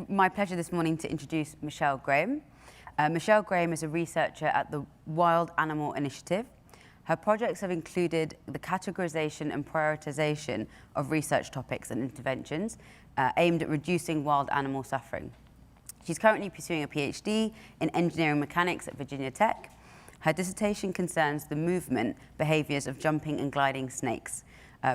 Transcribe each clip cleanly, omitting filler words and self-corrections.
My pleasure this morning to introduce Michelle Graham. Michelle Graham is a researcher at the Wild Animal Initiative. Her projects have included the categorization and prioritization of research topics and interventions aimed at reducing wild animal suffering. She's currently pursuing a PhD in engineering mechanics at Virginia Tech. Her dissertation concerns the movement behaviours of jumping and gliding snakes.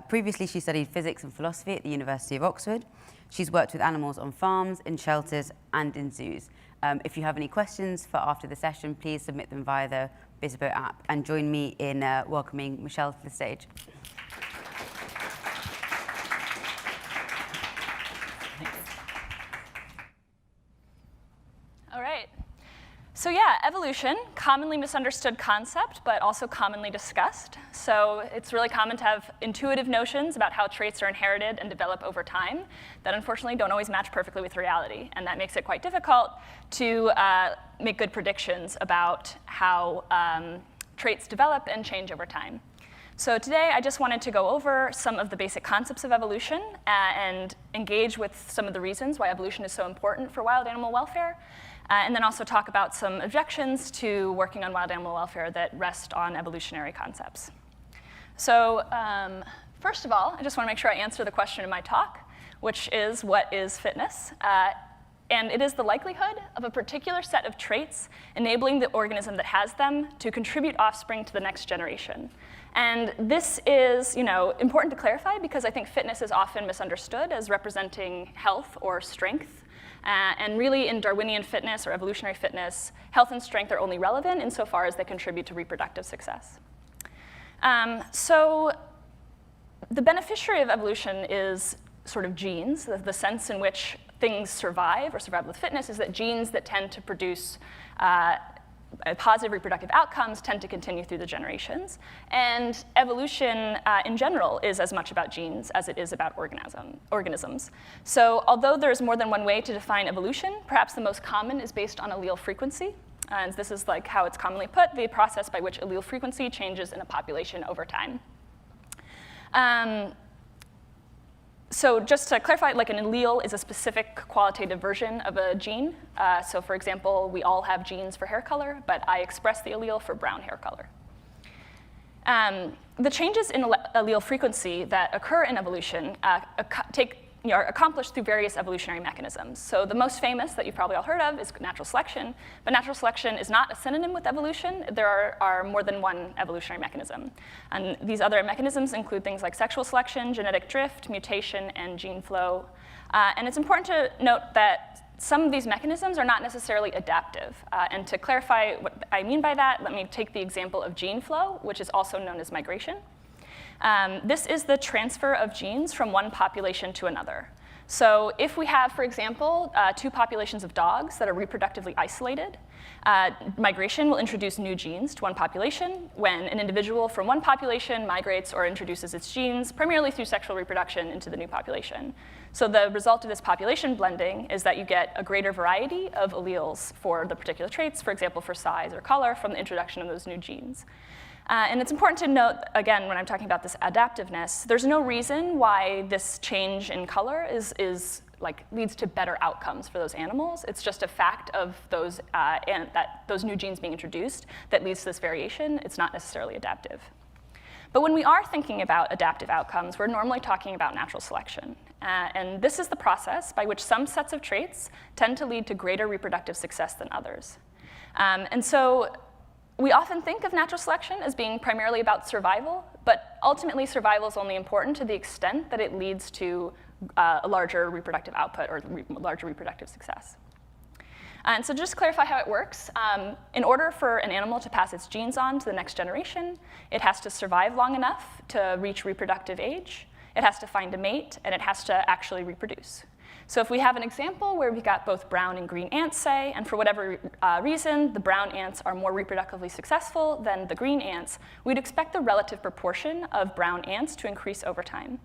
Previously, she studied physics and philosophy at the University of Oxford. She's worked with animals on farms, in shelters, and in zoos. If you have any questions for after the session, please submit them via the Visibo app, and join me in welcoming Michelle to the stage. All right. So yeah, evolution, commonly misunderstood concept, but also commonly discussed. So it's really common to have intuitive notions about how traits are inherited and develop over time that unfortunately don't always match perfectly with reality. And that makes it quite difficult to make good predictions about how traits develop and change over time. So today, I just wanted to go over some of the basic concepts of evolution and engage with some of the reasons why evolution is so important for wild animal welfare. And then also talk about some objections to working on wild animal welfare that rest on evolutionary concepts. So first of all, I just want to make sure I answer the question in my talk, which is, what is fitness? And it is the likelihood of a particular set of traits enabling the organism that has them to contribute offspring to the next generation. And this is important to clarify because I think fitness is often misunderstood as representing health or strength. And really, in Darwinian fitness or evolutionary fitness, health and strength are only relevant insofar as they contribute to reproductive success. So the beneficiary of evolution is sort of genes. The sense in which things survive or survive with fitness is that genes that tend to produce positive reproductive outcomes tend to continue through the generations. And evolution in general is as much about genes as it is about organisms. So although there's more than one way to define evolution, perhaps the most common is based on allele frequency. And this is like how it's commonly put, the process by which allele frequency changes in a population over time. So just to clarify, like an allele is a specific qualitative version of a gene. So for example, we all have genes for hair color, but I express the allele for brown hair color. The changes in allele frequency that occur in evolution are accomplished through various evolutionary mechanisms. So the most famous that you've probably all heard of is natural selection. But natural selection is not a synonym with evolution. There are more than one evolutionary mechanism. And these other mechanisms include things like sexual selection, genetic drift, mutation, and gene flow. And it's important to note that some of these mechanisms are not necessarily adaptive. And to clarify what I mean by that, let me take the example of gene flow, which is also known as migration. This is the transfer of genes from one population to another. So if we have, for example, two populations of dogs that are reproductively isolated, migration will introduce new genes to one population when an individual from one population migrates or introduces its genes, primarily through sexual reproduction, into the new population. So the result of this population blending is that you get a greater variety of alleles for the particular traits, for example, for size or color, from the introduction of those new genes. And it's important to note, again, when I'm talking about this adaptiveness, there's no reason why this change in color leads to better outcomes for those animals. It's just a fact of those new genes being introduced that leads to this variation. It's not necessarily adaptive. But when we are thinking about adaptive outcomes, we're normally talking about natural selection. And this is the process by which some sets of traits tend to lead to greater reproductive success than others. And so we often think of natural selection as being primarily about survival, but ultimately survival is only important to the extent that it leads to a larger reproductive output or larger reproductive success. And so just to clarify how it works, in order for an animal to pass its genes on to the next generation, it has to survive long enough to reach reproductive age, it has to find a mate, and it has to actually reproduce. So if we have an example where we've got both brown and green ants, say, and for whatever reason, the brown ants are more reproductively successful than the green ants, we'd expect the relative proportion of brown ants to increase over time.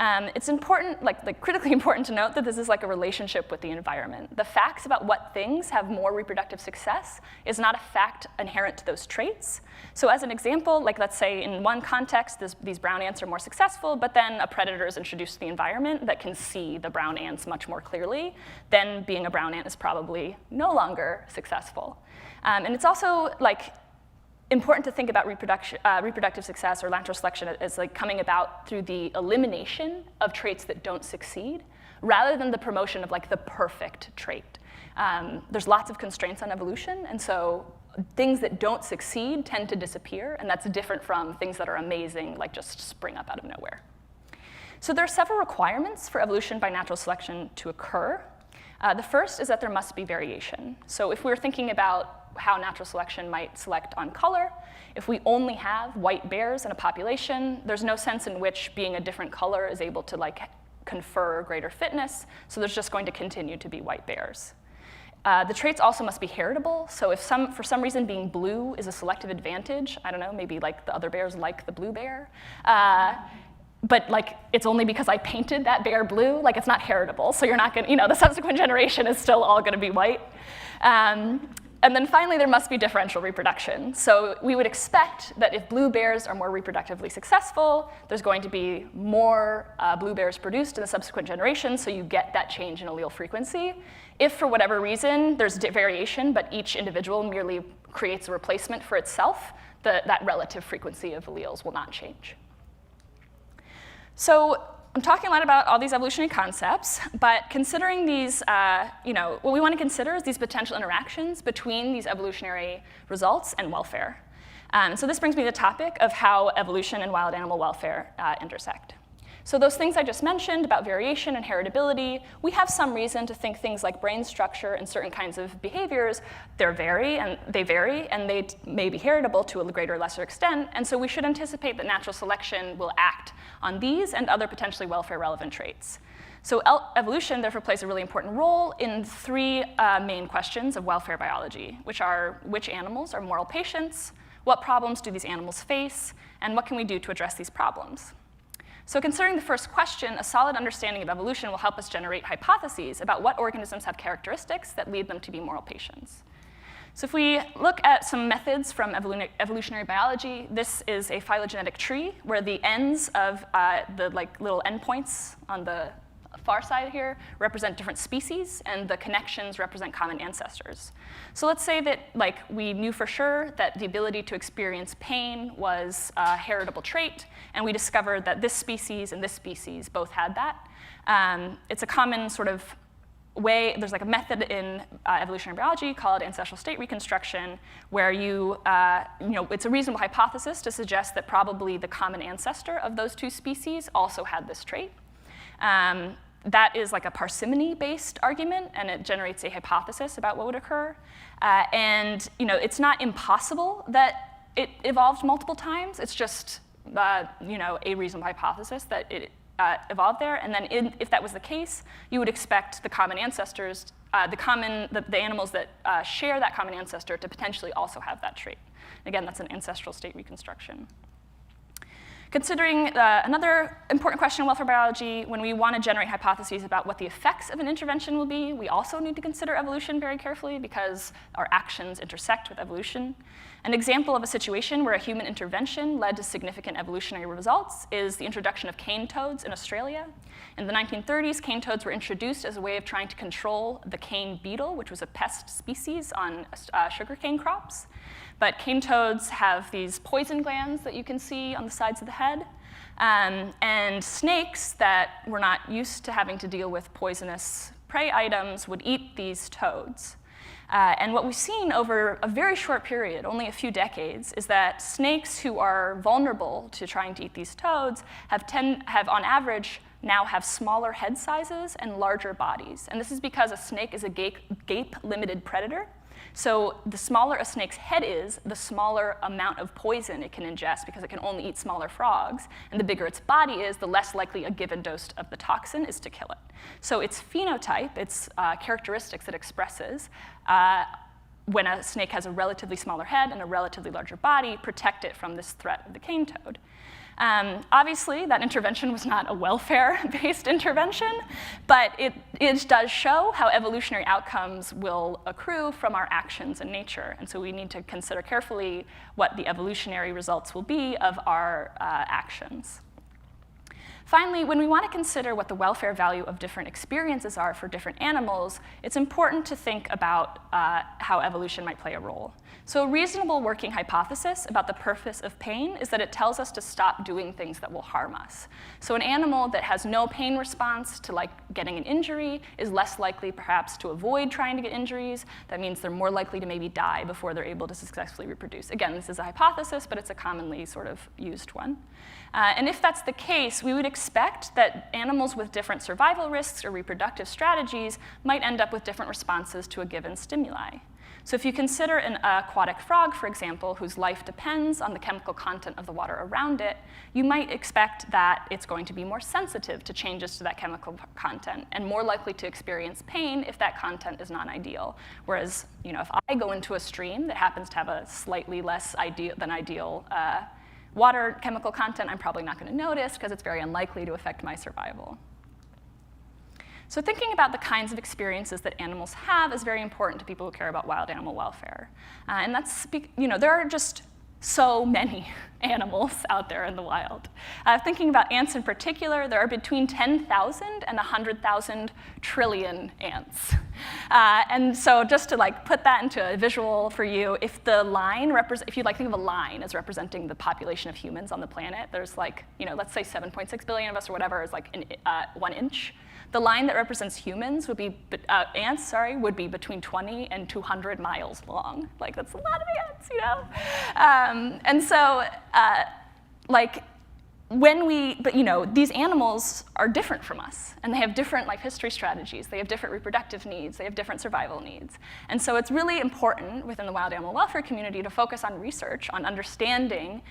It's important, like critically important to note that this is like a relationship with the environment. The facts about what things have more reproductive success is not a fact inherent to those traits. So as an example, like let's say in one context, these brown ants are more successful, but then a predator is introduced to the environment that can see the brown ants much more clearly, then being a brown ant is probably no longer successful. And it's also like important to think about reproductive success or natural selection as like coming about through the elimination of traits that don't succeed, rather than the promotion of like the perfect trait. There's lots of constraints on evolution, and so things that don't succeed tend to disappear, and that's different from things that are amazing, like just spring up out of nowhere. So there are several requirements for evolution by natural selection to occur. The first is that there must be variation. So if we're thinking about how natural selection might select on color, if we only have white bears in a population, there's no sense in which being a different color is able to like confer greater fitness, so there's just going to continue to be white bears. The traits also must be heritable, so if for some reason being blue is a selective advantage, I don't know, maybe like the other bears like the blue bear, but like it's only because I painted that bear blue, like it's not heritable, so you're not gonna, the subsequent generation is still all gonna be white. And then finally, there must be differential reproduction. So we would expect that if blue bears are more reproductively successful, there's going to be more blue bears produced in the subsequent generations, so you get that change in allele frequency. If for whatever reason there's variation, but each individual merely creates a replacement for itself, that relative frequency of alleles will not change. So I'm talking a lot about all these evolutionary concepts, but considering these, what we want to consider is these potential interactions between these evolutionary results and welfare. So this brings me to the topic of how evolution and wild animal welfare intersect. So those things I just mentioned about variation and heritability, we have some reason to think things like brain structure and certain kinds of behaviors, they vary, and they may be heritable to a greater or lesser extent, and so we should anticipate that natural selection will act on these and other potentially welfare-relevant traits. So evolution, therefore, plays a really important role in three main questions of welfare biology, which are which animals are moral patients, what problems do these animals face, and what can we do to address these problems? So considering the first question, a solid understanding of evolution will help us generate hypotheses about what organisms have characteristics that lead them to be moral patients. So if we look at some methods from evolutionary biology, this is a phylogenetic tree where the ends of the little endpoints on the far side here represent different species, and the connections represent common ancestors. So let's say that we knew for sure that the ability to experience pain was a heritable trait, and we discovered that this species and this species both had that. It's a common sort of way, there's like a method in evolutionary biology called ancestral state reconstruction, where it's a reasonable hypothesis to suggest that probably the common ancestor of those two species also had this trait. That is like a parsimony-based argument, and it generates a hypothesis about what would occur. It's not impossible that it evolved multiple times. It's just a reasonable hypothesis that it evolved there. And then if that was the case, you would expect the common ancestors, the animals that share that common ancestor to potentially also have that trait. Again, that's an ancestral state reconstruction. Considering another important question in welfare biology, when we want to generate hypotheses about what the effects of an intervention will be, we also need to consider evolution very carefully because our actions intersect with evolution. An example of a situation where a human intervention led to significant evolutionary results is the introduction of cane toads in Australia. In the 1930s, cane toads were introduced as a way of trying to control the cane beetle, which was a pest species on sugarcane crops. But cane toads have these poison glands that you can see on the sides of the head. And snakes that were not used to having to deal with poisonous prey items would eat these toads. And what we've seen over a very short period, only a few decades, is that snakes who are vulnerable to trying to eat these toads have on average, now have smaller head sizes and larger bodies. And this is because a snake is a gape-limited predator. So the smaller a snake's head is, the smaller amount of poison it can ingest because it can only eat smaller frogs. And the bigger its body is, the less likely a given dose of the toxin is to kill it. So its phenotype, its characteristics it expresses, when a snake has a relatively smaller head and a relatively larger body, protect it from this threat of the cane toad. Obviously, that intervention was not a welfare-based intervention, but it does show how evolutionary outcomes will accrue from our actions in nature. And so we need to consider carefully what the evolutionary results will be of our actions. Finally, when we want to consider what the welfare value of different experiences are for different animals, it's important to think about how evolution might play a role. So a reasonable working hypothesis about the purpose of pain is that it tells us to stop doing things that will harm us. So an animal that has no pain response to getting an injury is less likely perhaps to avoid trying to get injuries. That means they're more likely to maybe die before they're able to successfully reproduce. Again, this is a hypothesis, but it's a commonly sort of used one. And if that's the case, we would expect that animals with different survival risks or reproductive strategies might end up with different responses to a given stimuli. So if you consider an aquatic frog, for example, whose life depends on the chemical content of the water around it, you might expect that it's going to be more sensitive to changes to that chemical content and more likely to experience pain if that content is non-ideal. Whereas, if I go into a stream that happens to have a slightly less than ideal water chemical content, I'm probably not going to notice because it's very unlikely to affect my survival. So thinking about the kinds of experiences that animals have is very important to people who care about wild animal welfare. And that's, there are just so many animals out there in the wild. Thinking about ants in particular, there are between 10,000 and 100,000 trillion ants. And so just to put that into a visual for you, if the line if you think of a line as representing the population of humans on the planet, there's let's say 7.6 billion of us or whatever is 1 inch. The line that represents humans would be, ants, would be between 20 and 200 miles long. That's a lot of ants, And so, these animals are different from us, and they have different life history strategies. They have different reproductive needs. They have different survival needs. And so it's really important within the wild animal welfare community to focus on research, on understanding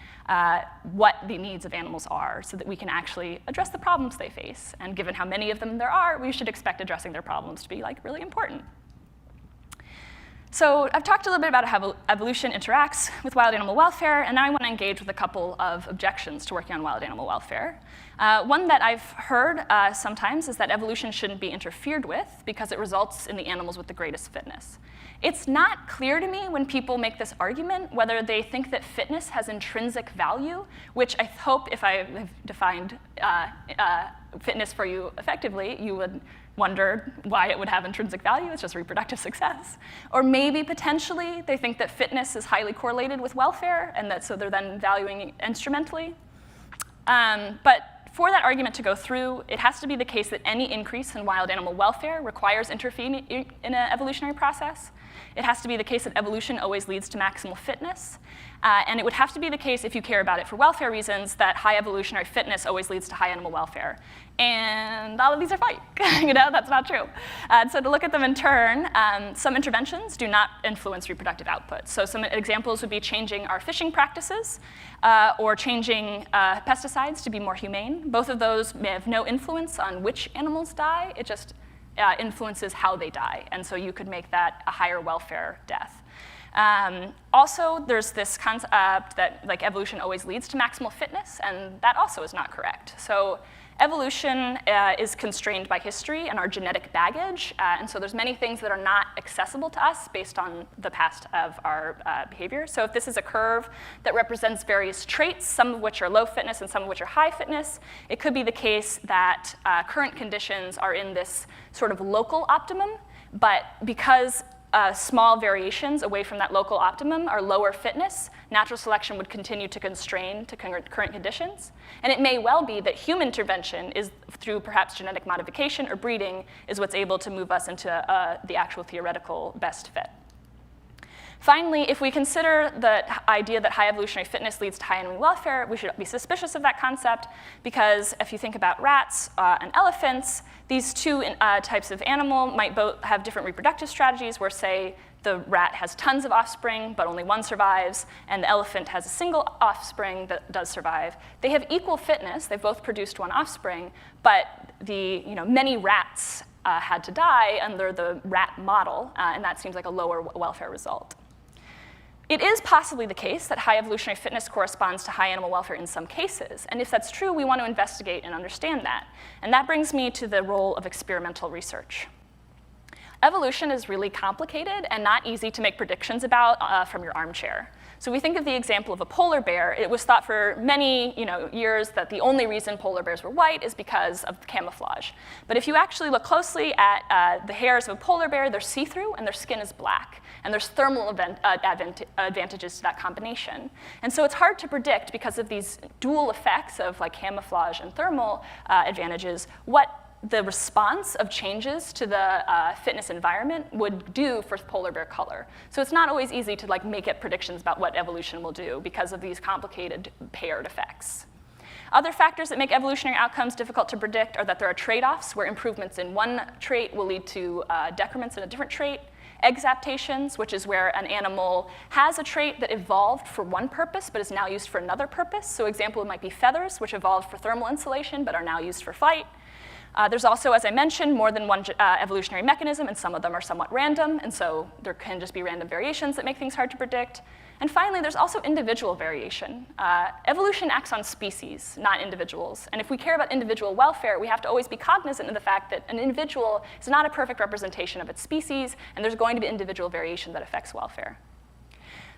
what the needs of animals are so that we can actually address the problems they face. And given how many of them there are, we should expect addressing their problems to be really important. So I've talked a little bit about how evolution interacts with wild animal welfare, and now I want to engage with a couple of objections to working on wild animal welfare. One that I've heard sometimes is that evolution shouldn't be interfered with because it results in the animals with the greatest fitness. It's not clear to me when people make this argument whether they think that fitness has intrinsic value, which I hope if I have defined fitness for you effectively, you would wonder why it would have intrinsic value. It's just reproductive success. Or maybe potentially they think that fitness is highly correlated with welfare and that so they're then valuing instrumentally. But for that argument to go through, it has to be the case that any increase in wild animal welfare requires intervening in an evolutionary process. It has to be the case that evolution always leads to maximal fitness. And it would have to be the case, if you care about it for welfare reasons, that high evolutionary fitness always leads to high animal welfare. And all of these are fake. That's not true. So to look at them in turn, some interventions do not influence reproductive output. So some examples would be changing our fishing practices or changing pesticides to be more humane. Both of those may have no influence on which animals die. It just influences how they die. And so you could make that a higher welfare death. Also, there's this concept that evolution always leads to maximal fitness, and that also is not correct. So evolution is constrained by history and our genetic baggage, and so there's many things that are not accessible to us based on the past of our behavior. So if this is a curve that represents various traits, some of which are low fitness and some of which are high fitness, it could be the case that current conditions are in this sort of local optimum, but because small variations away from that local optimum are lower fitness, natural selection would continue to constrain to current conditions. And it may well be that human intervention is through perhaps genetic modification or breeding is what's able to move us into the actual theoretical best fit. Finally, if we consider the idea that high evolutionary fitness leads to high animal welfare, we should be suspicious of that concept because if you think about rats and elephants, these two types of animal might both have different reproductive strategies where, say, the rat has tons of offspring, but only one survives, and the elephant has a single offspring that does survive. They have equal fitness. They've both produced one offspring, but many rats had to die under the rat model, and that seems like a lower welfare result. It is possibly the case that high evolutionary fitness corresponds to high animal welfare in some cases, and if that's true, we want to investigate and understand that. And that brings me to the role of experimental research. Evolution is really complicated and not easy to make predictions about from your armchair. So we think of the example of a polar bear. It was thought for many years that the only reason polar bears were white is because of camouflage. But if you actually look closely at the hairs of a polar bear, they're see-through and their skin is black. And there's thermal advantages to that combination. And so it's hard to predict, because of these dual effects of like camouflage and thermal advantages, what the response of changes to the fitness environment would do for polar bear color. So it's not always easy to like make it predictions about what evolution will do because of these complicated paired effects. Other factors that make evolutionary outcomes difficult to predict are that there are trade-offs where improvements in one trait will lead to decrements in a different trait. Exaptations, which is where an animal has a trait that evolved for one purpose but is now used for another purpose. So example might be feathers, which evolved for thermal insulation but are now used for flight. There's also, as I mentioned, more than one evolutionary mechanism, and some of them are somewhat random, and so there can just be random variations that make things hard to predict. And finally, there's also individual variation. Evolution acts on species, not individuals. And if we care about individual welfare, we have to always be cognizant of the fact that an individual is not a perfect representation of its species, and there's going to be individual variation that affects welfare.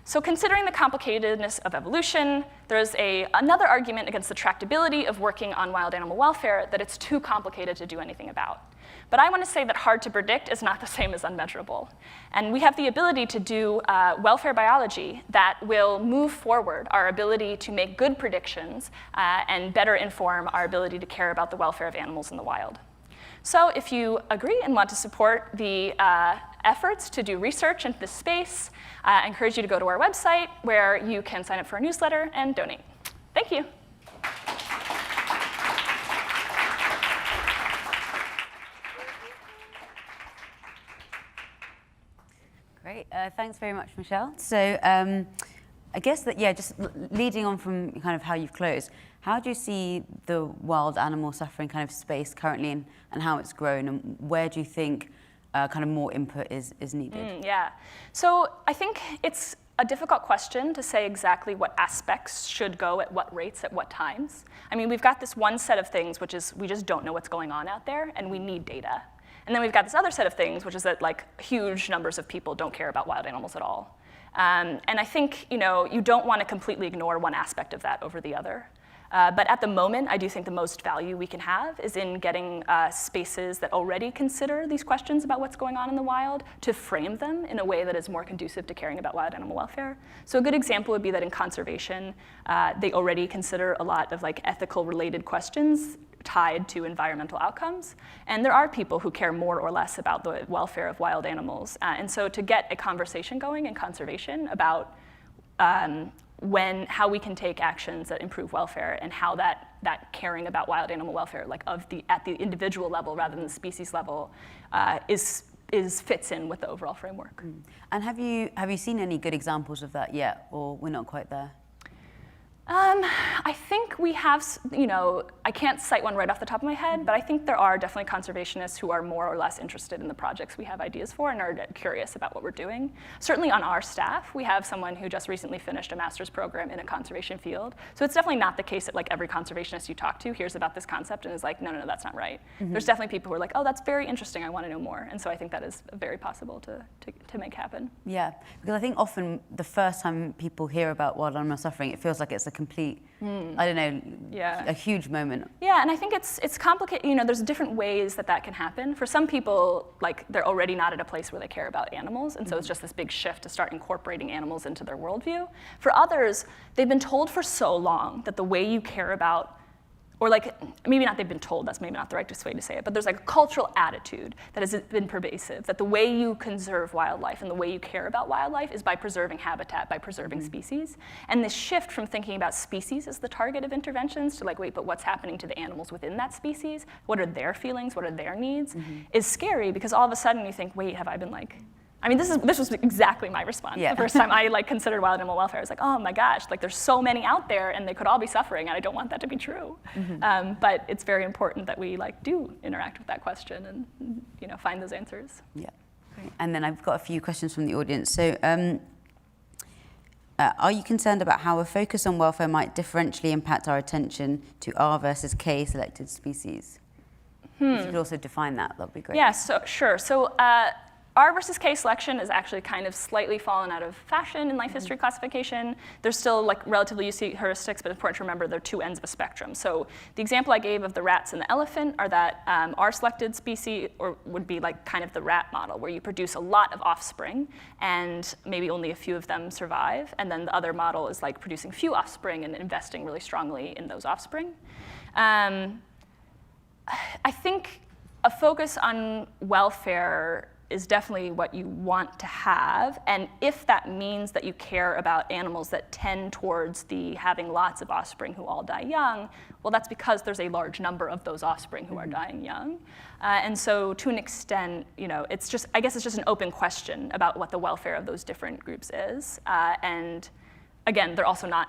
So considering the complicatedness of evolution, there's another argument against the tractability of working on wild animal welfare, that it's too complicated to do anything about. But I want to say that hard to predict is not the same as unmeasurable. And we have the ability to do welfare biology that will move forward our ability to make good predictions and better inform our ability to care about the welfare of animals in the wild. So if you agree and want to support the efforts to do research into this space, I encourage you to go to our website where you can sign up for our newsletter and donate. Thank you. Great. Thanks very much, Michelle. So I guess that, yeah, just leading on from kind of how you've closed, how do you see the wild animal suffering kind of space currently and how it's grown, and where do you think kind of more input is needed? Yeah. So I think it's a difficult question to say exactly what aspects should go at what rates at what times. I mean, we've got this one set of things, which is we just don't know what's going on out there, and we need data. And then we've got this other set of things, which is that like huge numbers of people don't care about wild animals at all. And I think you don't want to completely ignore one aspect of that over the other. But at the moment, I do think the most value we can have is in getting spaces that already consider these questions about what's going on in the wild to frame them in a way that is more conducive to caring about wild animal welfare. So a good example would be that in conservation, they already consider a lot of like ethical related questions tied to environmental outcomes. And there are people who care more or less about the welfare of wild animals. And so to get a conversation going in conservation about how we can take actions that improve welfare and how that caring about wild animal welfare, like at the individual level rather than the species level, fits in with the overall framework. And have you seen any good examples of that yet, or we're not quite there? I think we have, I can't cite one right off the top of my head, but I think there are definitely conservationists who are more or less interested in the projects we have ideas for and are curious about what we're doing. Certainly on our staff, we have someone who just recently finished a master's program in a conservation field. So it's definitely not the case that like every conservationist you talk to hears about this concept and is like, no, that's not right. Mm-hmm. There's definitely people who are like, oh, that's very interesting, I want to know more. And so I think that is very possible to make happen. Yeah, because I think often the first time people hear about wild animal suffering, it feels like it's a complete, I don't know, a huge moment. Yeah, and I think it's complicated. There's different ways that can happen. For some people, like they're already not at a place where they care about animals, and so it's just this big shift to start incorporating animals into their worldview. For others, they've been told for so long that the way you care about, or like, maybe not they've been told, that's maybe not the right way to say it, but there's like a cultural attitude that has been pervasive, that the way you conserve wildlife and the way you care about wildlife is by preserving habitat, by preserving species. And this shift from thinking about species as the target of interventions to like, wait, but what's happening to the animals within that species? What are their feelings? What are their needs? Is scary, because all of a sudden you think, wait, have I been like, I mean, this was exactly my response. Yeah. The first time I considered wild animal welfare, I was like, oh my gosh, there's so many out there and they could all be suffering, and I don't want that to be true. But it's very important that we do interact with that question and find those answers. Yeah, great. And then I've got a few questions from the audience. So Are you concerned about how a focus on welfare might differentially impact our attention to R versus K selected species? If you could also define that, that would be great. Yeah, sure. So R versus K selection is actually kind of slightly fallen out of fashion in life history classification. There's still like relatively useful heuristics, but it's important to remember they're two ends of a spectrum. So the example I gave of the rats and the elephant are that R-selected species would be like kind of the rat model, where you produce a lot of offspring and maybe only a few of them survive. And then the other model is like producing few offspring and investing really strongly in those offspring. I think a focus on welfare is definitely what you want to have, and if that means that you care about animals that tend towards the having lots of offspring who all die young, well, that's because there's a large number of those offspring who are dying young. And so to an extent, you know, it's just, I guess it's just an open question about what the welfare of those different groups is. And again, they're also not,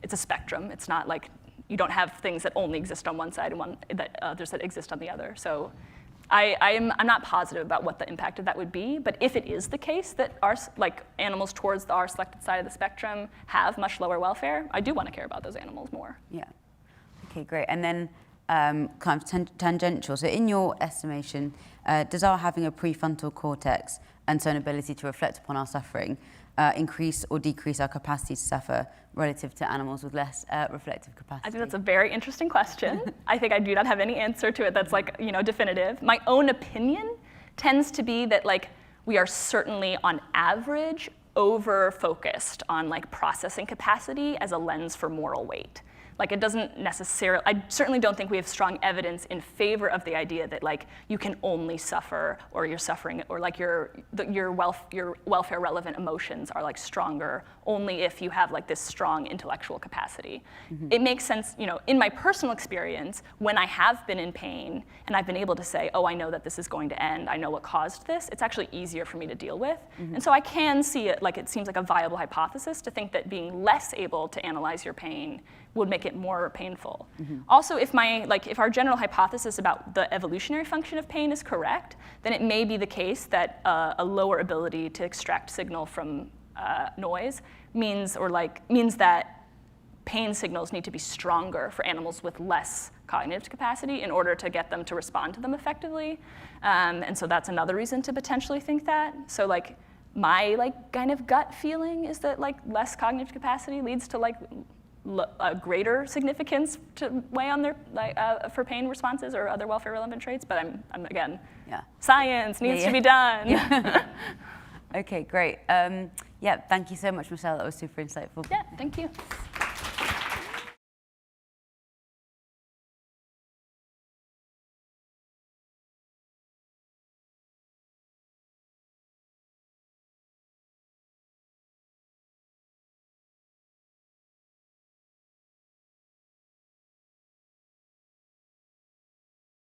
it's a spectrum. It's not like you don't have things that only exist on one side and others that exist on the other. So I'm not positive about what the impact of that would be, but if it is the case that animals towards the R-selected side of the spectrum have much lower welfare, I do want to care about those animals more. Yeah. Okay, great. And then kind of tangential. So in your estimation, does our having a prefrontal cortex and so an ability to reflect upon our suffering increase or decrease our capacity to suffer relative to animals with less reflective capacity? I think that's a very interesting question. I think I do not have any answer to it that's like, you know, definitive. My own opinion tends to be that like we are certainly on average over-focused on like processing capacity as a lens for moral weight. Like it doesn't necessarily, I certainly don't think we have strong evidence in favor of the idea that like you can only suffer or you're suffering or like your welfare relevant emotions are like stronger only if you have like this strong intellectual capacity. It makes sense, you know, in my personal experience, when I have been in pain and I've been able to say, oh, I know that this is going to end, I know what caused this, it's actually easier for me to deal with. And so I can see it, like it seems like a viable hypothesis to think that being less able to analyze your pain would make it more painful. Also, if our general hypothesis about the evolutionary function of pain is correct, then it may be the case that a lower ability to extract signal from noise means that pain signals need to be stronger for animals with less cognitive capacity in order to get them to respond to them effectively. And so that's another reason to potentially think that. So like my like kind of gut feeling is that like less cognitive capacity leads to like a greater significance to weigh on their for pain responses or other welfare relevant traits, but I'm again, science needs to be done. Okay, great. Yeah, thank you so much, Michelle. That was super insightful. Yeah, thank you.